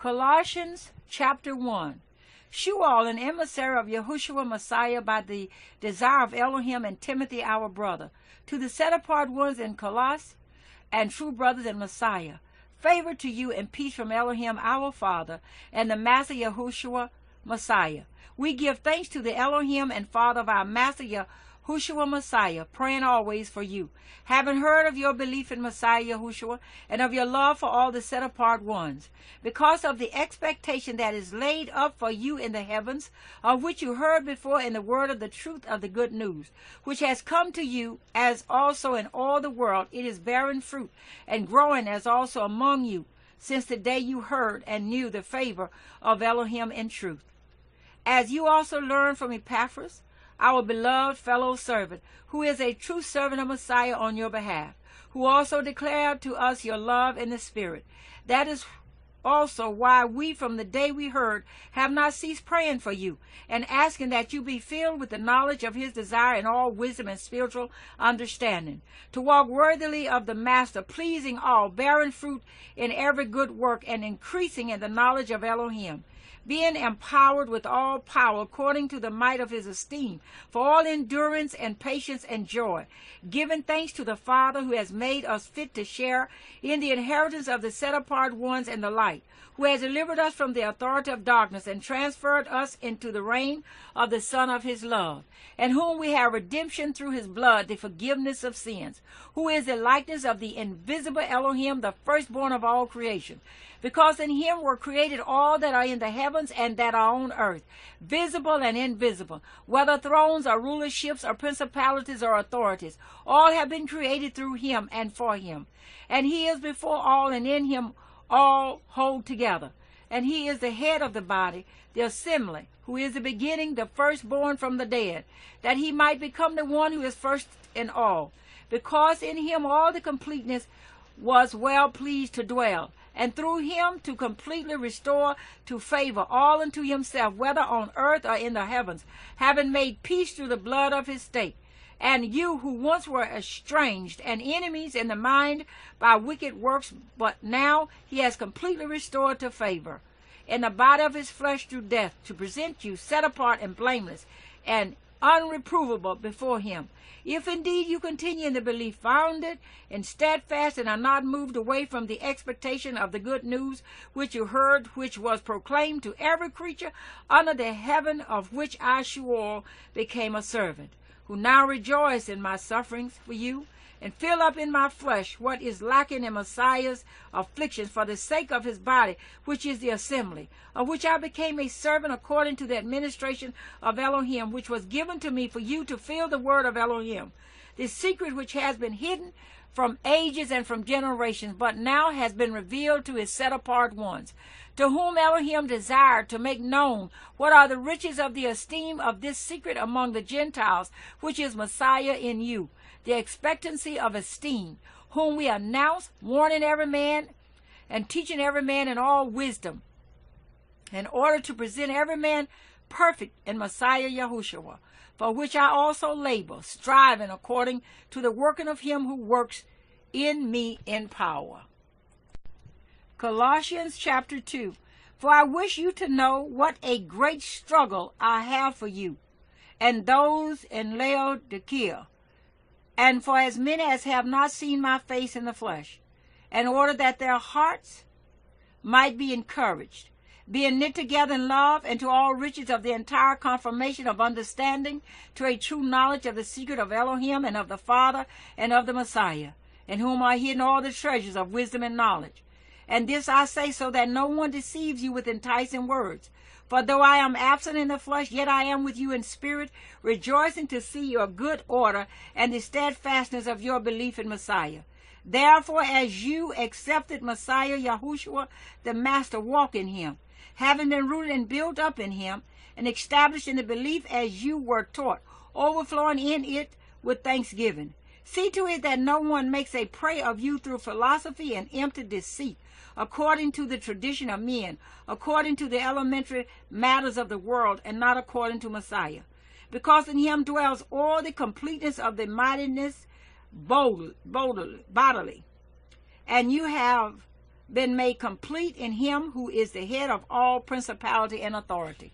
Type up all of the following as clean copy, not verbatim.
Colossians chapter 1. Shual, an emissary of Yahushua Messiah by the desire of Elohim, and Timothy our brother, to the set-apart ones in Colossus and true brothers in Messiah, favor to you and peace from Elohim our Father and the Master Yahushua Messiah. We give thanks to the Elohim and Father of our Master Yahushua Messiah, praying always for you, having heard of your belief in Messiah Yahushua and of your love for all the set-apart ones, because of the expectation that is laid up for you in the heavens, of which you heard before in the word of the truth of the good news, which has come to you, as also in all the world it is bearing fruit and growing, as also among you, since the day you heard and knew the favor of Elohim in truth. As you also learned from Epaphras, our beloved fellow servant, who is a true servant of Messiah on your behalf, who also declared to us your love in the Spirit. That is also why we, from the day we heard, have not ceased praying for you, and asking that you be filled with the knowledge of his desire in all wisdom and spiritual understanding, to walk worthily of the Master, pleasing all, bearing fruit in every good work, and increasing in the knowledge of Elohim, being empowered with all power according to the might of his esteem, for all endurance and patience and joy, giving thanks to the Father who has made us fit to share in the inheritance of the set-apart ones in the light, who has delivered us from the authority of darkness and transferred us into the reign of the Son of his love, and whom we have redemption through his blood, the forgiveness of sins, who is the likeness of the invisible Elohim, the firstborn of all creation. Because in him were created all that are in the heavens and that are on earth, visible and invisible, whether thrones or rulerships or principalities or authorities. All have been created through him and for him. And he is before all, and in him all hold together. And he is the head of the body, the assembly, who is the beginning, the firstborn from the dead, that he might become the one who is first in all. Because in him all the completeness was well pleased to dwell, and through him to completely restore to favor all unto himself, whether on earth or in the heavens, having made peace through the blood of his stake. And you who once were estranged and enemies in the mind by wicked works, but now he has completely restored to favor in the body of his flesh through death, to present you set apart and blameless and unreprovable before him. If indeed you continue in the belief, founded and steadfast, and are not moved away from the expectation of the good news which you heard, which was proclaimed to every creature under the heaven, of which I, Shual, became a servant, who now rejoice in my sufferings for you, and fill up in my flesh what is lacking in Messiah's afflictions for the sake of his body, which is the assembly, of which I became a servant according to the administration of Elohim, which was given to me for you to fill the word of Elohim, the secret which has been hidden from ages and from generations, but now has been revealed to his set-apart ones, to whom Elohim desired to make known what are the riches of the esteem of this secret among the Gentiles, which is Messiah in you, the expectancy of esteem, whom we announce, warning every man and teaching every man in all wisdom, in order to present every man perfect in Messiah Yahushua, for which I also labor, striving according to the working of him who works in me in power. Colossians chapter 2. For I wish you to know what a great struggle I have for you, and those in Laodicea, and for as many as have not seen my face in the flesh, in order that their hearts might be encouraged, being knit together in love, and to all riches of the entire confirmation of understanding, to a true knowledge of the secret of Elohim and of the Father and of the Messiah, in whom are hidden all the treasures of wisdom and knowledge. And this I say so that no one deceives you with enticing words. For though I am absent in the flesh, yet I am with you in spirit, rejoicing to see your good order and the steadfastness of your belief in Messiah. Therefore, as you accepted Messiah Yahushua, the Master, walk in him, having been rooted and built up in him, and established in the belief as you were taught, overflowing in it with thanksgiving. See to it that no one makes a prey of you through philosophy and empty deceit, according to the tradition of men, according to the elementary matters of the world, and not according to Messiah. Because in him dwells all the completeness of the mightiness bodily. And you have been made complete in him who is the head of all principality and authority.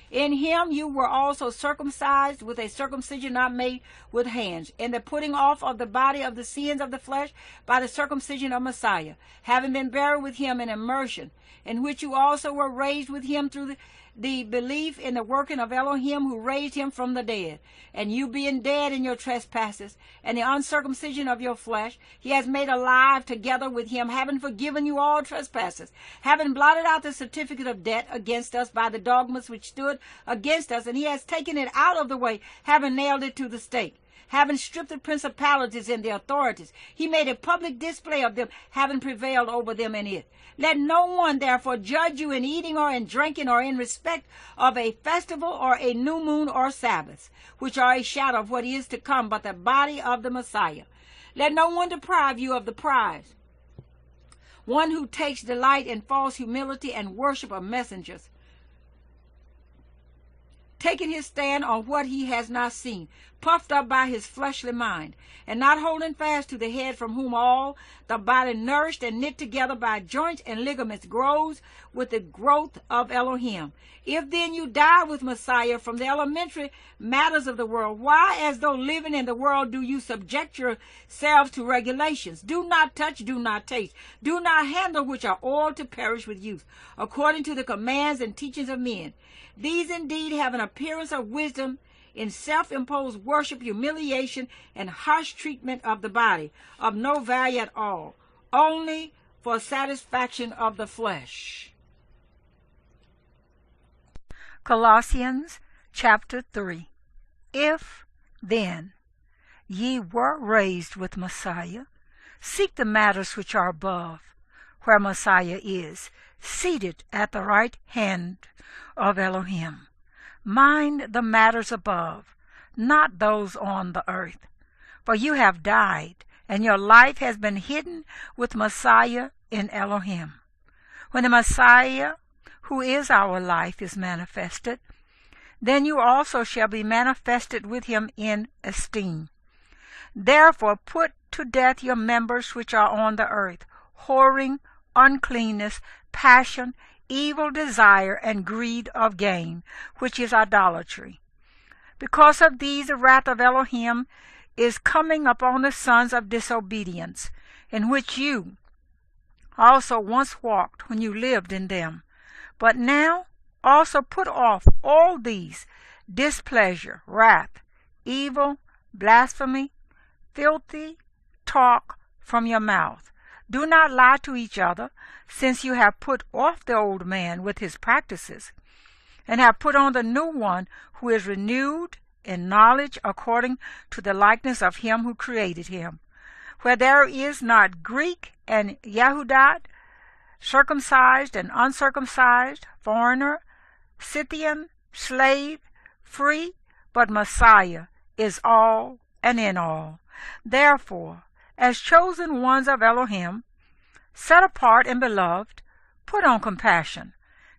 In him you were also circumcised with a circumcision not made with hands, in the putting off of the body of the sins of the flesh by the circumcision of Messiah, having been buried with him in immersion, in which you also were raised with him through the belief in the working of Elohim who raised him from the dead. And you being dead in your trespasses and the uncircumcision of your flesh, he has made alive together with him, having forgiven you all trespasses, having blotted out the certificate of debt against us by the dogmas which stood against us, and he has taken it out of the way, having nailed it to the stake. Having stripped the principalities and the authorities, he made a public display of them, having prevailed over them in it. Let no one therefore judge you in eating or in drinking or in respect of a festival or a new moon or Sabbath, which are a shadow of what is to come, but the body of the Messiah. Let no one deprive you of the prize, one who takes delight in false humility and worship of messengers, taking his stand on what he has not seen, puffed up by his fleshly mind, and not holding fast to the head, from whom all the body, nourished and knit together by joints and ligaments, grows with the growth of Elohim. If then you die with Messiah from the elementary matters of the world, why, as though living in the world, do you subject yourselves to regulations? Do not touch, do not taste, do not handle, which are all to perish with use, according to the commands and teachings of men. These indeed have an appearance of wisdom in self-imposed worship, humiliation, and harsh treatment of the body, of no value at all, only for satisfaction of the flesh. Colossians chapter 3. If, then, ye were raised with Messiah, seek the matters which are above, where Messiah is, seated at the right hand of Elohim. Mind the matters above, not those on the earth. For you have died, and your life has been hidden with Messiah in Elohim. When the Messiah, who is our life, is manifested, then you also shall be manifested with him in esteem. Therefore put to death your members which are on the earth, whoring, uncleanness, passion, evil desire, and greed of gain, which is idolatry. Because of these the wrath of Elohim is coming upon the sons of disobedience, in which you also once walked when you lived in them. But now also put off all these: displeasure, wrath, evil, blasphemy, filthy talk from your mouth. Do not lie to each other, since you have put off the old man with his practices, and have put on the new one, who is renewed in knowledge according to the likeness of him who created him, where there is not Greek and Yahowah, circumcised and uncircumcised, foreigner, Scythian, slave, free, but Messiah is all and in all. Therefore, as chosen ones of Elohim, set apart and beloved, put on compassion,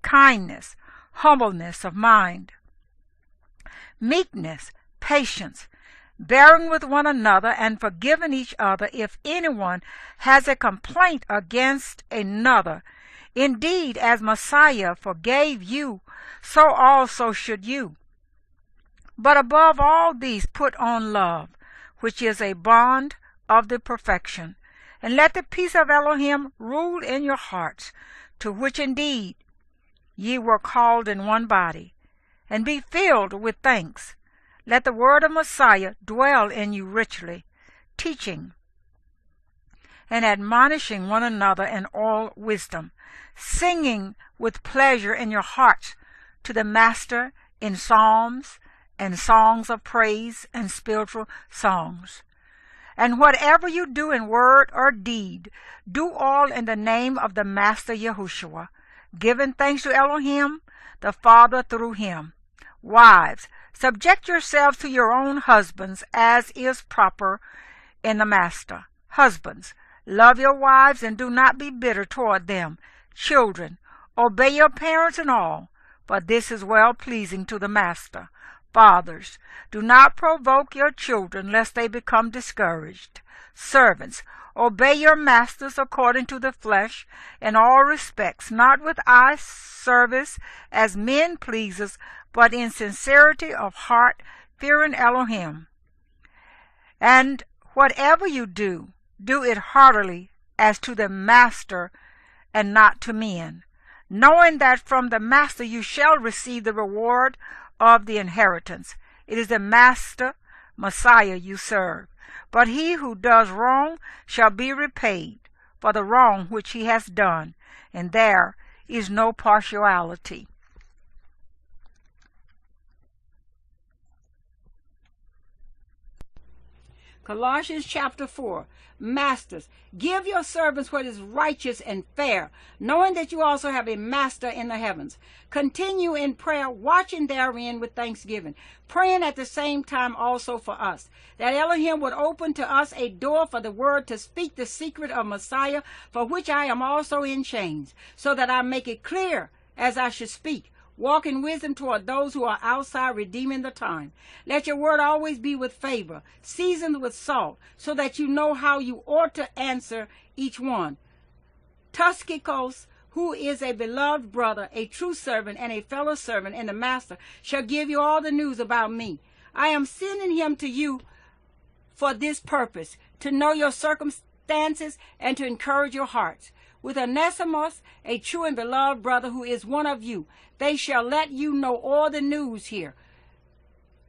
kindness, humbleness of mind, meekness, patience, bearing with one another, and forgiving each other if anyone has a complaint against another. Indeed, as Messiah forgave you, so also should you. But above all these put on love, which is a bond of the perfection. And let the peace of Elohim rule in your hearts, to which indeed ye were called in one body, and be filled with thanks. Let the word of Messiah dwell in you richly, teaching and admonishing one another in all wisdom, singing with pleasure in your hearts to the Master in psalms and songs of praise and spiritual songs. And whatever you do in word or deed, do all in the name of the Master Yahowah, giving thanks to Elohim, the Father, through him. Wives, subject yourselves to your own husbands, as is proper in the Master. Husbands, love your wives, and do not be bitter toward them. Children, obey your parents in all, for this is well pleasing to the Master. Fathers, do not provoke your children, lest they become discouraged. Servants, obey your masters according to the flesh in all respects, not with eye service as men pleasers, but in sincerity of heart, fearing Elohim. And whatever you do, do it heartily as to the master and not to men, knowing that from the master you shall receive the reward of the inheritance. It is the master, Messiah, you serve. But he who does wrong shall be repaid for the wrong which he has done, and there is no partiality. Colossians chapter 4. Masters, give your servants what is righteous and fair, knowing that you also have a master in the heavens. Continue in prayer, watching therein with thanksgiving, praying at the same time also for us, that Elohim would open to us a door for the word to speak the secret of Messiah, for which I am also in chains, so that I make it clear as I should speak. Walk in wisdom toward those who are outside, redeeming the time. Let your word always be with favor, seasoned with salt, so that you know how you ought to answer each one. Tuskikos, who is a beloved brother, a true servant, and a fellow servant in the master, shall give you all the news about me. I am sending him to you for this purpose, to know your circumstances and to encourage your hearts. With Onesimus, a true and beloved brother who is one of you, they shall let you know all the news here.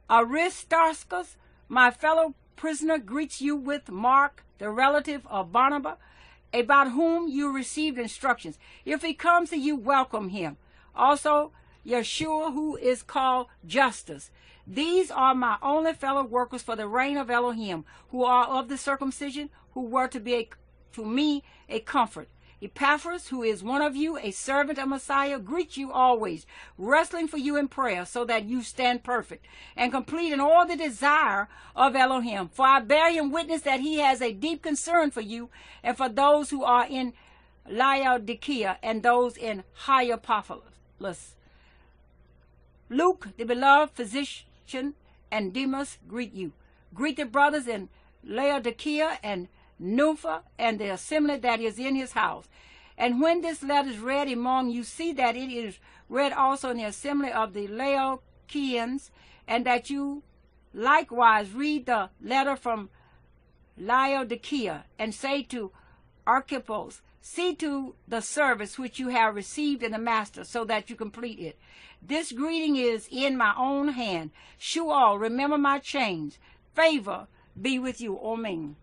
Aristarchus, my fellow prisoner, greets you with Mark, the relative of Barnabas, about whom you received instructions. If he comes to you, welcome him. Also, Yeshua, who is called Justus. These are my only fellow workers for the reign of Elohim, who are of the circumcision, who were to be to me a comfort. Epaphras, who is one of you, a servant of Messiah, greets you always, wrestling for you in prayer, so that you stand perfect and complete in all the desire of Elohim. For I bear him witness that he has a deep concern for you and for those who are in Laodicea and those in Hierapolis. Luke, the beloved physician, and Demas greet you. Greet the brothers in Laodicea and Nympha and the assembly that is in his house. And when this letter is read among you, see that it is read also in the assembly of the Laodiceans, and that you likewise read the letter from Laodicea, and say to Archippus, see to the service which you have received in the master, so that you complete it. This greeting is in my own hand. Shual, remember my chains. Favor be with you. Amen.